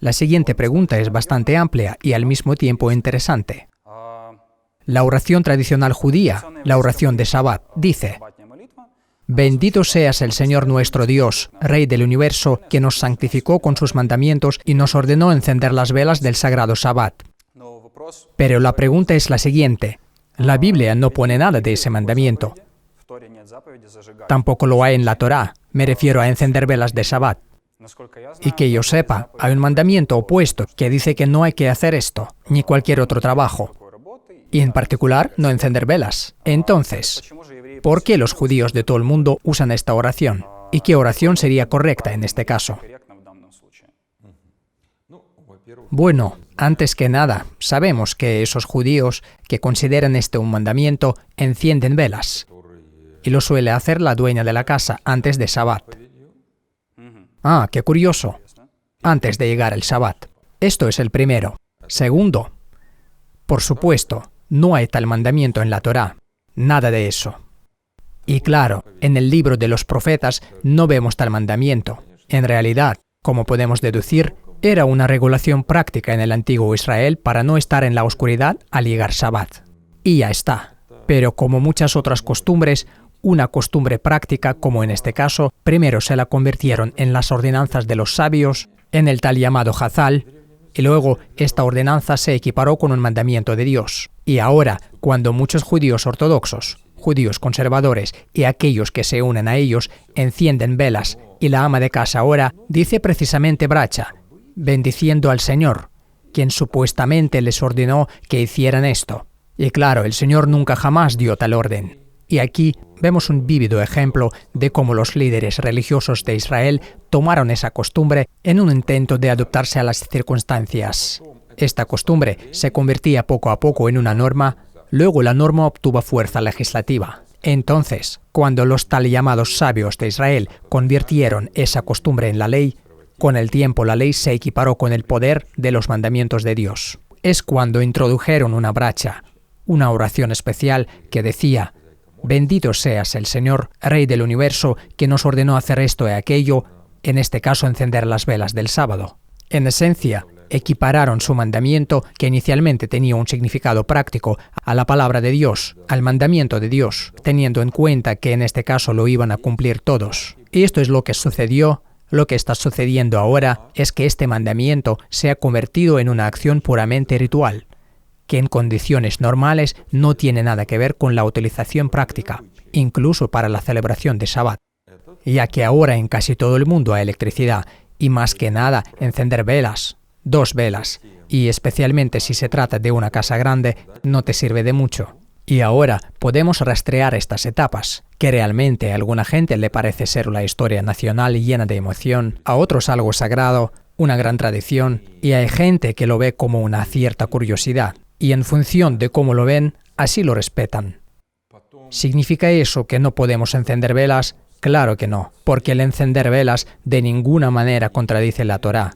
La siguiente pregunta es bastante amplia y al mismo tiempo interesante. La oración tradicional judía, la oración de Shabbat, dice: Bendito seas el Señor nuestro Dios, Rey del universo, que nos santificó con sus mandamientos y nos ordenó encender las velas del sagrado Shabbat. Pero la pregunta es la siguiente. La Biblia no pone nada de ese mandamiento. Tampoco lo hay en la Torá. Me refiero a encender velas de Shabbat. Y que yo sepa, hay un mandamiento opuesto que dice que no hay que hacer esto, ni cualquier otro trabajo. Y en particular, no encender velas. Entonces, ¿por qué los judíos de todo el mundo usan esta oración? ¿Y qué oración sería correcta en este caso? Bueno, antes que nada, sabemos que esos judíos que consideran este un mandamiento encienden velas. Y lo suele hacer la dueña de la casa antes de Shabbat. Ah, qué curioso. Antes de llegar el Shabbat. Esto es el primero. Segundo, por supuesto, no hay tal mandamiento en la Torá. Nada de eso. Y claro, en el libro de los profetas no vemos tal mandamiento. En realidad, como podemos deducir, era una regulación práctica en el antiguo Israel para no estar en la oscuridad al llegar Shabbat. Y ya está. Pero como muchas otras costumbres, una costumbre práctica, como en este caso, primero se la convirtieron en las ordenanzas de los sabios, en el tal llamado Hazal, y luego esta ordenanza se equiparó con un mandamiento de Dios. Y ahora, cuando muchos judíos ortodoxos, judíos conservadores y aquellos que se unen a ellos encienden velas, y la ama de casa ahora dice precisamente bracha, bendiciendo al Señor, quien supuestamente les ordenó que hicieran esto. Y claro, el Señor nunca jamás dio tal orden. Y aquí vemos un vívido ejemplo de cómo los líderes religiosos de Israel tomaron esa costumbre en un intento de adaptarse a las circunstancias. Esta costumbre se convertía poco a poco en una norma, luego la norma obtuvo fuerza legislativa. Entonces, cuando los tal llamados sabios de Israel convirtieron esa costumbre en la ley, con el tiempo la ley se equiparó con el poder de los mandamientos de Dios. Es cuando introdujeron una bracha, una oración especial que decía: Bendito seas el Señor, Rey del universo, que nos ordenó hacer esto y aquello, en este caso encender las velas del sábado. En esencia, equipararon su mandamiento, que inicialmente tenía un significado práctico, a la palabra de Dios, al mandamiento de Dios, teniendo en cuenta que en este caso lo iban a cumplir todos. Y esto es lo que sucedió. Lo que está sucediendo ahora es que este mandamiento se ha convertido en una acción puramente ritual, que en condiciones normales no tiene nada que ver con la utilización práctica, incluso para la celebración de Shabbat, ya que ahora en casi todo el mundo hay electricidad, y más que nada encender velas, 2 velas, y especialmente si se trata de una casa grande, no te sirve de mucho. Y ahora podemos rastrear estas etapas, que realmente a alguna gente le parece ser la historia nacional llena de emoción, a otros algo sagrado, una gran tradición, y hay gente que lo ve como una cierta curiosidad. Y en función de cómo lo ven, así lo respetan. ¿Significa eso que no podemos encender velas? Claro que no, porque el encender velas de ninguna manera contradice la Torá,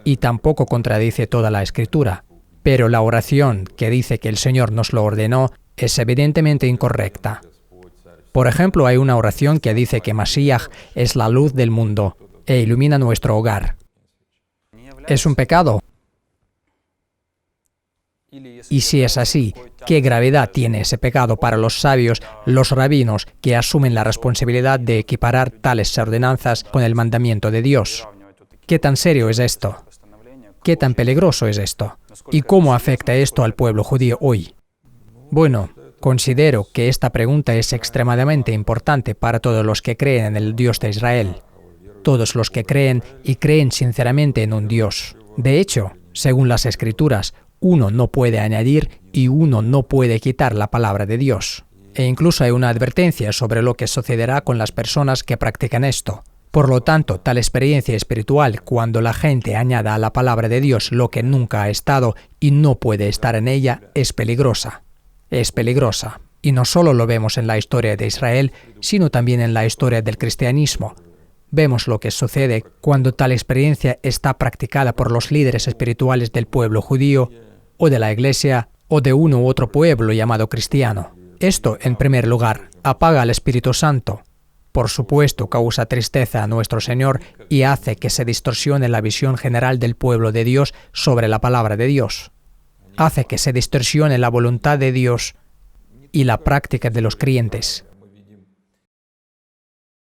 y tampoco contradice toda la Escritura. Pero la oración que dice que el Señor nos lo ordenó es evidentemente incorrecta. Por ejemplo, hay una oración que dice que Mashiach es la luz del mundo e ilumina nuestro hogar. ¿Es un pecado? Y si es así, ¿qué gravedad tiene ese pecado para los sabios, los rabinos, que asumen la responsabilidad de equiparar tales ordenanzas con el mandamiento de Dios? ¿Qué tan serio es esto? ¿Qué tan peligroso es esto? ¿Y cómo afecta esto al pueblo judío hoy? Bueno, considero que esta pregunta es extremadamente importante para todos los que creen en el Dios de Israel. Todos los que creen y creen sinceramente en un Dios. De hecho, según las Escrituras, uno no puede añadir y uno no puede quitar la palabra de Dios. E incluso hay una advertencia sobre lo que sucederá con las personas que practican esto. Por lo tanto, tal experiencia espiritual, cuando la gente añada a la palabra de Dios lo que nunca ha estado y no puede estar en ella, es peligrosa. Es peligrosa. Y no solo lo vemos en la historia de Israel, sino también en la historia del cristianismo. Vemos lo que sucede cuando tal experiencia está practicada por los líderes espirituales del pueblo judío, o de la Iglesia, o de uno u otro pueblo llamado cristiano. Esto, en primer lugar, apaga al Espíritu Santo, Por supuesto, causa tristeza a nuestro Señor y hace que se distorsione la visión general del pueblo de Dios sobre la palabra de Dios. Hace que se distorsione la voluntad de Dios y la práctica de los creyentes.